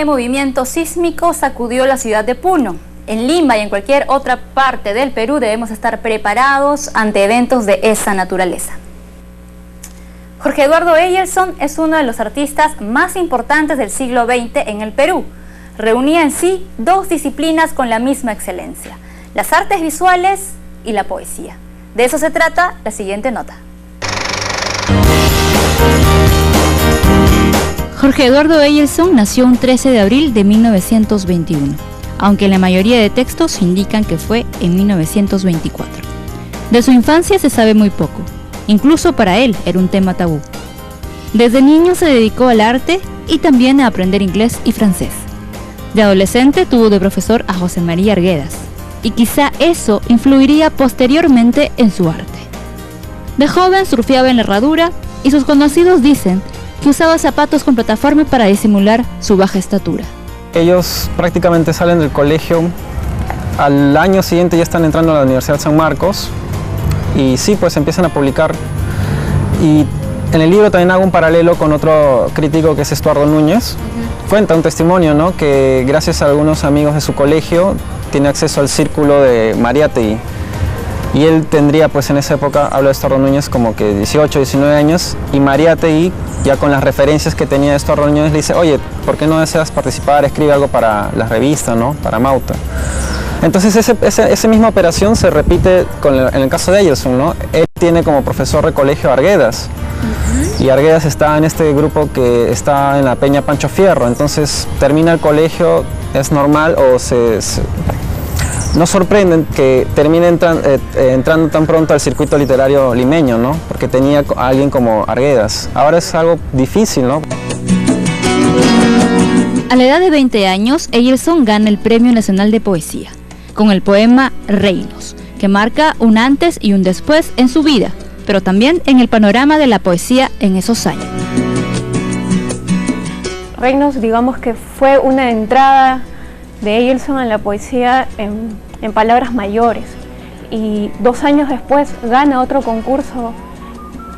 fuerte movimiento sísmico sacudió la ciudad de Puno. En Lima y en cualquier otra parte del Perú debemos estar preparados ante eventos de esa naturaleza. Jorge Eduardo Eyerson es uno de los artistas más importantes del siglo XX en el Perú. Reunía en sí dos disciplinas con la misma excelencia: las artes visuales y la poesía. De eso se trata la siguiente nota. Jorge Eduardo Eyerson nació un 13 de abril de 1921, aunque la mayoría de textos indican que fue en 1924. De su infancia se sabe muy poco, incluso para él era un tema tabú. Desde niño se dedicó al arte y también a aprender inglés y francés. De adolescente tuvo de profesor a José María Arguedas, y quizá eso influiría posteriormente en su arte. De joven surfeaba en la herradura y sus conocidos dicen que usaba zapatos con plataforma para disimular su baja estatura. Ellos prácticamente salen del colegio, al año siguiente ya están entrando a la Universidad San Marcos y sí, pues empiezan a publicar. Y en el libro también hago un paralelo con otro crítico que es Estuardo Núñez. Cuenta un testimonio, ¿no?, que gracias a algunos amigos de su colegio tiene acceso al círculo de Mariátegui. Y él tendría, pues en esa época, hablo de Estuardo Núñez, como que 18, 19 años, y Mariátegui, ya con las referencias que tenía Estuardo Núñez, le dice: oye, ¿por qué no deseas participar? Escribe algo para la revista, ¿no?, para Mauta. Entonces esa misma operación se repite en el caso de Eyerson, ¿no? Él tiene como profesor de colegio a Arguedas, y Arguedas está en este grupo que está en la Peña Pancho Fierro. Entonces termina el colegio, es normal, o no sorprenden que termine entrando tan pronto al circuito literario limeño, ¿no?, porque tenía a alguien como Arguedas. Ahora es algo difícil, ¿no? A la edad de 20 años, Eyerson gana el Premio Nacional de Poesía, con el poema Reinos, que marca un antes y un después en su vida, pero también en el panorama de la poesía en esos años. Reinos, digamos que fue una entrada de Eyerson en la poesía en palabras mayores, y 2 años después gana otro concurso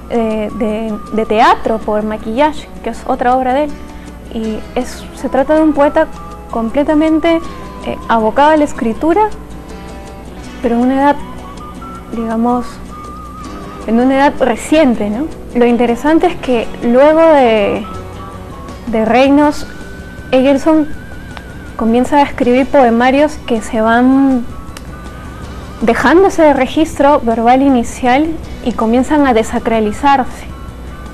de teatro por Maquillage, que es otra obra de él, y se trata de un poeta completamente abocado a la escritura, pero en una edad, digamos, en una edad reciente, ¿no? Lo interesante es que luego de Reinos, Eyerson comienza a escribir poemarios que se van dejando ese registro verbal inicial y comienzan a desacralizarse.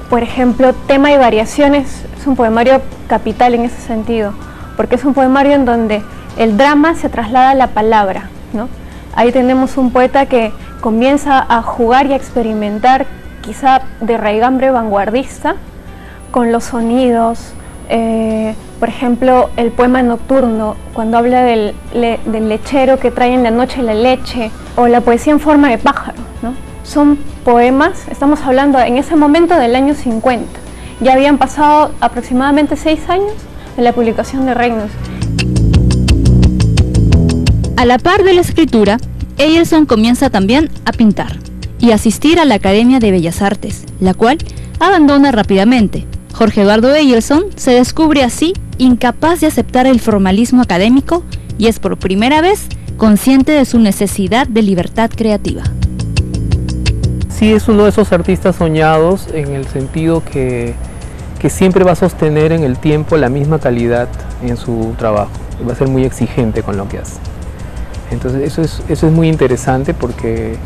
Por ejemplo, Tema y Variaciones es un poemario capital en ese sentido, porque es un poemario en donde el drama se traslada a la palabra, ¿no? Ahí tenemos un poeta que comienza a jugar y a experimentar, quizá de raigambre vanguardista, con los sonidos. Por ejemplo, el poema Nocturno, cuando habla del lechero que trae en la noche la leche, o la poesía en forma de pájaro, ¿no? Son poemas, estamos hablando en ese momento del año 50. Ya habían pasado aproximadamente 6 años de la publicación de Reinos. A la par de la escritura, Eyerson comienza también a pintar y asistir a la Academia de Bellas Artes, la cual abandona rápidamente. Jorge Eduardo Eyerson se descubre así incapaz de aceptar el formalismo académico y es por primera vez consciente de su necesidad de libertad creativa. Sí, es uno de esos artistas soñados en el sentido que siempre va a sostener en el tiempo la misma calidad en su trabajo, va a ser muy exigente con lo que hace. Entonces eso es muy interesante porque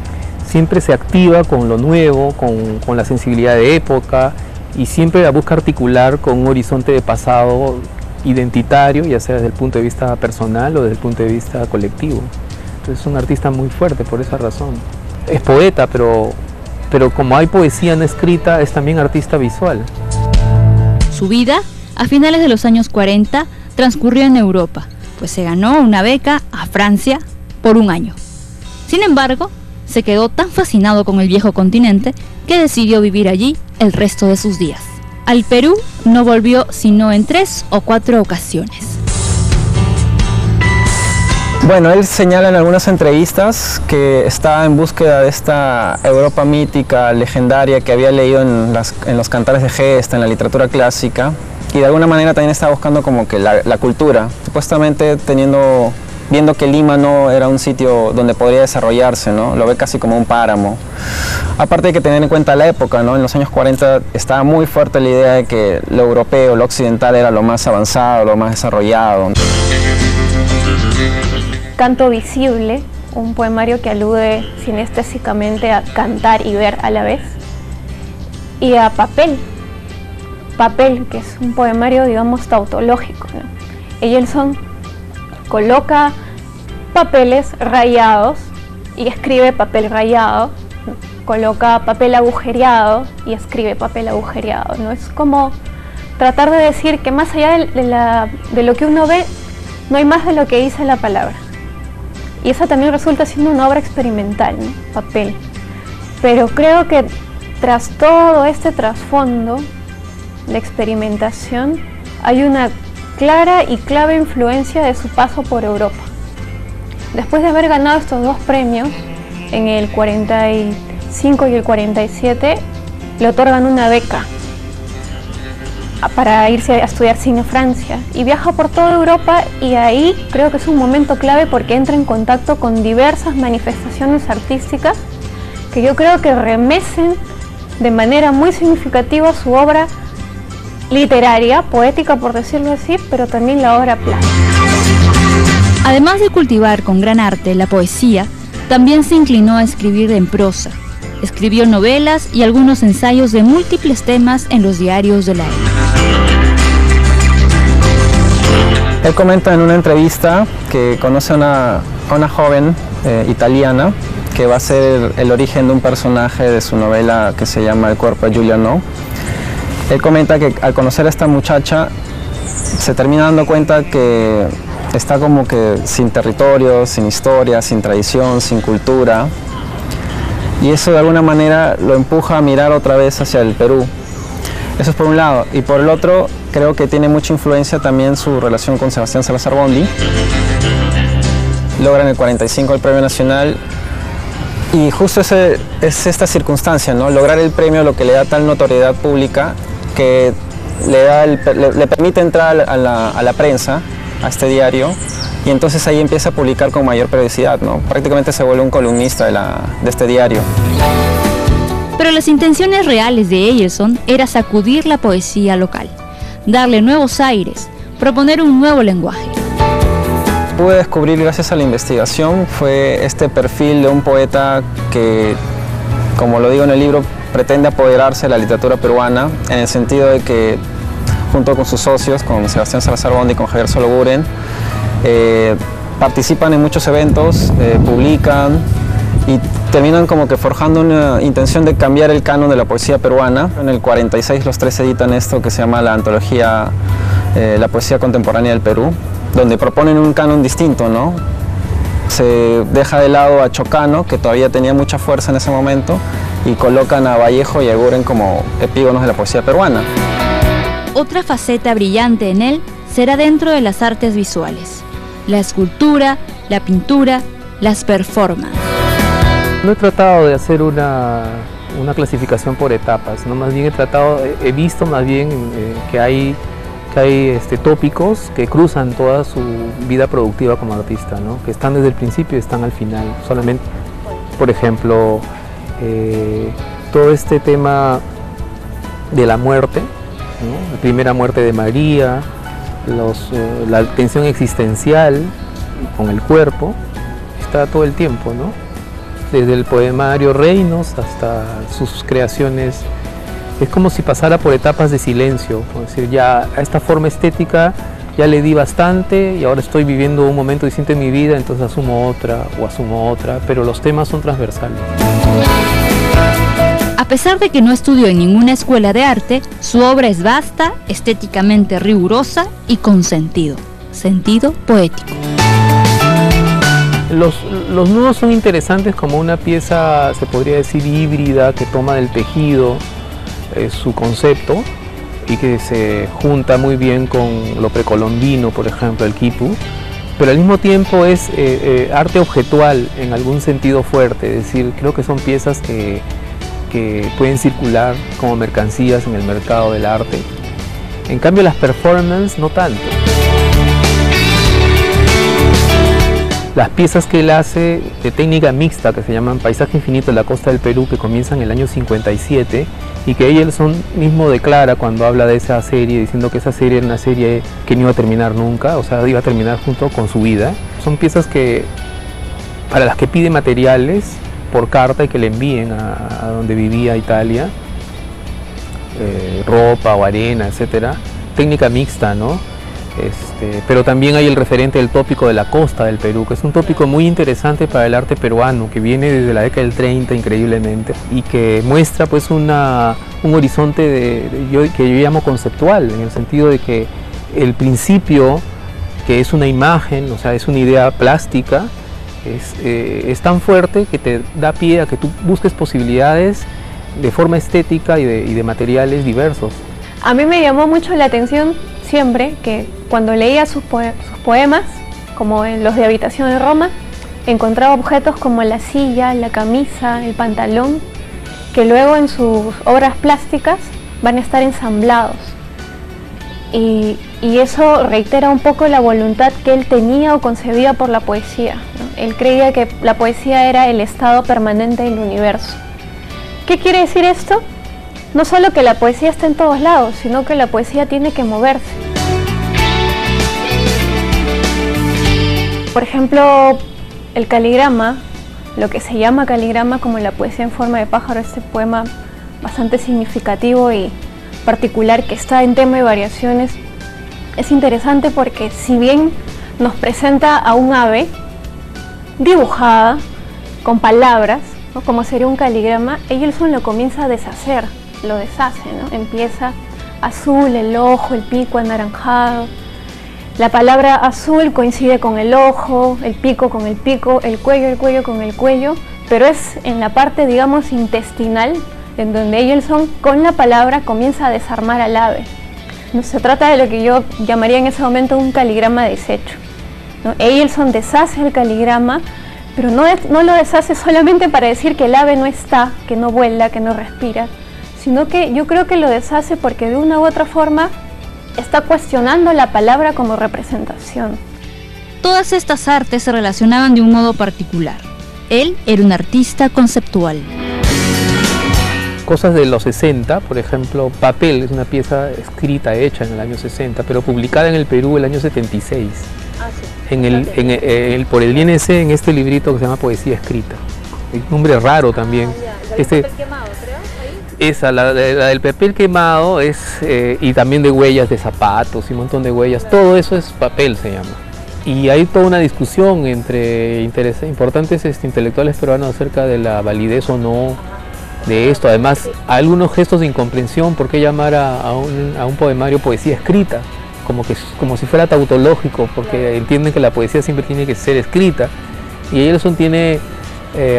siempre se activa con lo nuevo, con la sensibilidad de época, y siempre la busca articular con un horizonte de pasado identitario, ya sea desde el punto de vista personal o desde el punto de vista colectivo. Entonces es un artista muy fuerte por esa razón. Es poeta, pero como hay poesía no escrita, es también artista visual. Su vida, a finales de los años 40, transcurrió en Europa, pues se ganó una beca a Francia por 1 año. Sin embargo, se quedó tan fascinado con el viejo continente que decidió vivir allí el resto de sus días. Al Perú no volvió sino en 3 o 4 ocasiones. Bueno, él señala en algunas entrevistas que está en búsqueda de esta Europa mítica, legendaria, que había leído en los cantares de gesta, en la literatura clásica, y de alguna manera también estaba buscando como que la cultura, supuestamente viendo que Lima no era un sitio donde podría desarrollarse, ¿no? Lo ve casi como un páramo. Aparte hay que tener en cuenta la época, ¿no? En los años 40 estaba muy fuerte la idea de que lo europeo, lo occidental era lo más avanzado, lo más desarrollado. Canto visible, un poemario que alude sinestésicamente a cantar y ver a la vez. Y a Papel, que es un poemario, digamos, tautológico, ¿no? Ejelson coloca papeles rayados y escribe papel rayado, ¿no? Coloca papel agujereado y escribe papel agujereado, ¿no? Es como tratar de decir que más allá de lo que uno ve, no hay más de lo que dice la palabra. Y esa también resulta siendo una obra experimental, ¿no? Papel. Pero creo que tras todo este trasfondo de experimentación hay una clara y clave influencia de su paso por Europa. Después de haber ganado estos dos premios, en el 45 y el 47, le otorgan una beca para irse a estudiar cine a Francia, y viaja por toda Europa, y ahí creo que es un momento clave porque entra en contacto con diversas manifestaciones artísticas que yo creo que remecen de manera muy significativa su obra literaria, poética por decirlo así, pero también la obra plástica. Además de cultivar con gran arte la poesía, también se inclinó a escribir en prosa. Escribió novelas y algunos ensayos de múltiples temas en los diarios de la época. Él comenta en una entrevista que conoce a una joven italiana que va a ser el origen de un personaje de su novela que se llama El cuerpo de Giuliano. Él comenta que al conocer a esta muchacha se termina dando cuenta que está como que sin territorio, sin historia, sin tradición, sin cultura, y eso de alguna manera lo empuja a mirar otra vez hacia el Perú. Eso es por un lado, y por el otro creo que tiene mucha influencia también su relación con Sebastián Salazar Bondy. Logra en el 45 el Premio Nacional, y justo es esta circunstancia, ¿no? Lograr el premio lo que le da tal notoriedad pública que le permite entrar a la prensa, a este diario, y entonces ahí empieza a publicar con mayor periodicidad, ¿no? Prácticamente se vuelve un columnista de este diario. Pero las intenciones reales de Ejelson era sacudir la poesía local, darle nuevos aires, proponer un nuevo lenguaje. Pude descubrir gracias a la investigación fue este perfil de un poeta que, como lo digo en el libro, pretende apoderarse de la literatura peruana, en el sentido de que junto con sus socios, con Sebastián Salazar Bondy y con Javier Sologuren, participan en muchos eventos, publican y terminan como que forjando una intención de cambiar el canon de la poesía peruana. En el 46 los tres editan esto que se llama la antología La poesía contemporánea del Perú, donde proponen un canon distinto, ¿no? Se deja de lado a Chocano, que todavía tenía mucha fuerza en ese momento, y colocan a Vallejo y a Eguren como epígonos de la poesía peruana. Otra faceta brillante en él será dentro de las artes visuales: la escultura, la pintura, las performances. No he tratado de hacer una clasificación por etapas, ¿no? Más bien he visto más bien que hay tópicos que cruzan toda su vida productiva como artista, ¿no? Que están desde el principio y están al final. Solamente, por ejemplo, todo este tema de la muerte, ¿no? La primera muerte de María, la tensión existencial con el cuerpo, está todo el tiempo, ¿no? Desde el poemario Reinos hasta sus creaciones. Es como si pasara por etapas de silencio, es decir, ya a esta forma estética ya le di bastante y ahora estoy viviendo un momento distinto en mi vida, entonces asumo otra, pero los temas son transversales. A pesar de que no estudió en ninguna escuela de arte, su obra es vasta, estéticamente rigurosa y con sentido poético. Los nudos son interesantes como una pieza, se podría decir, híbrida, que toma del tejido su concepto y que se junta muy bien con lo precolombino, por ejemplo, el quipu, pero al mismo tiempo es arte objetual en algún sentido fuerte, es decir, creo que son piezas que pueden circular como mercancías en el mercado del arte En cambio las performances no tanto. Las piezas que él hace de técnica mixta, que se llaman Paisaje Infinito de la Costa del Perú, que comienzan en el año 57, y que Eyelson mismo declara cuando habla de esa serie, diciendo que esa serie era una serie que no iba a terminar nunca, o sea, iba a terminar junto con su vida. Son piezas que, para las que pide materiales por carta y que le envíen a donde vivía Italia, ropa o arena, etcétera. Técnica mixta, ¿no? Pero también hay el referente del tópico de la costa del Perú, que es un tópico muy interesante para el arte peruano, que viene desde la década del 30 increíblemente, y que muestra pues un horizonte que yo llamo conceptual, en el sentido de que el principio, que es una imagen, o sea, es una idea plástica, es tan fuerte que te da pie a que tú busques posibilidades de forma estética y de materiales diversos. A mí me llamó mucho la atención siempre que cuando leía sus poemas, como en los de Habitación de Roma, encontraba objetos como la silla, la camisa, el pantalón, que luego en sus obras plásticas van a estar ensamblados. Y eso reitera un poco la voluntad que él tenía o concebía por la poesía, ¿no? Él creía que la poesía era el estado permanente del universo. ¿Qué quiere decir esto? No solo que la poesía está en todos lados, sino que la poesía tiene que moverse. Por ejemplo, el caligrama, lo que se llama caligrama como la poesía en forma de pájaro, este poema bastante significativo y particular que está en tema de variaciones, es interesante porque si bien nos presenta a un ave dibujada con palabras, ¿no?, como sería un caligrama, Eyelson lo comienza a deshacer, lo deshace, ¿no? Empieza azul el ojo, el pico anaranjado, la palabra azul coincide con el ojo, el pico con el pico, el cuello con el cuello, pero es en la parte, digamos, intestinal, en donde Eyelson con la palabra comienza a desarmar al ave. No se trata de lo que yo llamaría en ese momento un caligrama deshecho, ¿no? Eyelson deshace el caligrama, pero no lo deshace solamente para decir que el ave no está, que no vuela, que no respira, sino que yo creo que lo deshace porque de una u otra forma está cuestionando la palabra como representación. Todas estas artes se relacionaban de un modo particular. Él era un artista conceptual. Cosas de los 60, por ejemplo, Papel, es una pieza escrita, hecha en el año 60, pero publicada en el Perú el año 76. Por el INC, en este librito que se llama Poesía Escrita. Un nombre raro también. Esa, la del papel quemado es, y también de huellas de zapatos y un montón de huellas, todo eso es papel, se llama. Y hay toda una discusión entre importantes intelectuales peruanos acerca de la validez o no de esto. Además, hay algunos gestos de incomprensión, ¿por qué llamar a un poemario poesía escrita? Como si fuera tautológico, porque entienden que la poesía siempre tiene que ser escrita. Y Eyelson tiene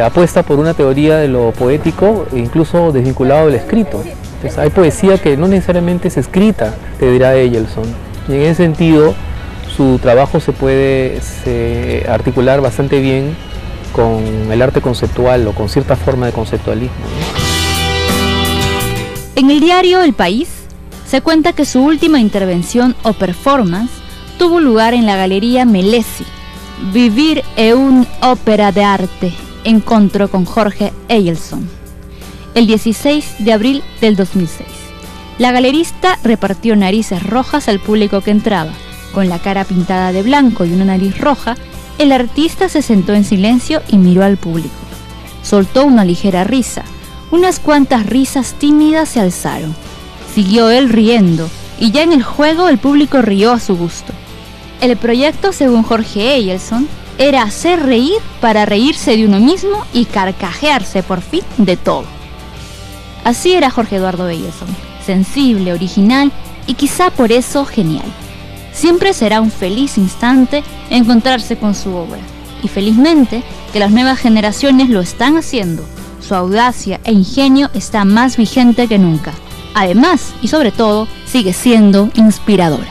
apuesta por una teoría de lo poético, incluso desvinculado del escrito. Entonces, hay poesía que no necesariamente es escrita, te dirá Eyelson. Y en ese sentido, su trabajo se puede articular bastante bien con el arte conceptual o con cierta forma de conceptualismo, ¿no? En el diario El País se cuenta que su última intervención o performance tuvo lugar en la Galería Melesi. Vivir è un'opera d'arte, encontró con Jorge Eyelson, el 16 de abril del 2006. La galerista repartió narices rojas al público que entraba. Con la cara pintada de blanco y una nariz roja, el artista se sentó en silencio y miró al público. Soltó una ligera risa. Unas cuantas risas tímidas se alzaron. Siguió él riendo, y ya en el juego el público rió a su gusto. El proyecto, según Jorge Eyelson, era hacer reír para reírse de uno mismo y carcajearse por fin de todo. Así era Jorge Eduardo Eyelson, sensible, original y quizá por eso genial. Siempre será un feliz instante encontrarse con su obra, y felizmente que las nuevas generaciones lo están haciendo. Su audacia e ingenio está más vigente que nunca. Además, y sobre todo, sigue siendo inspiradora.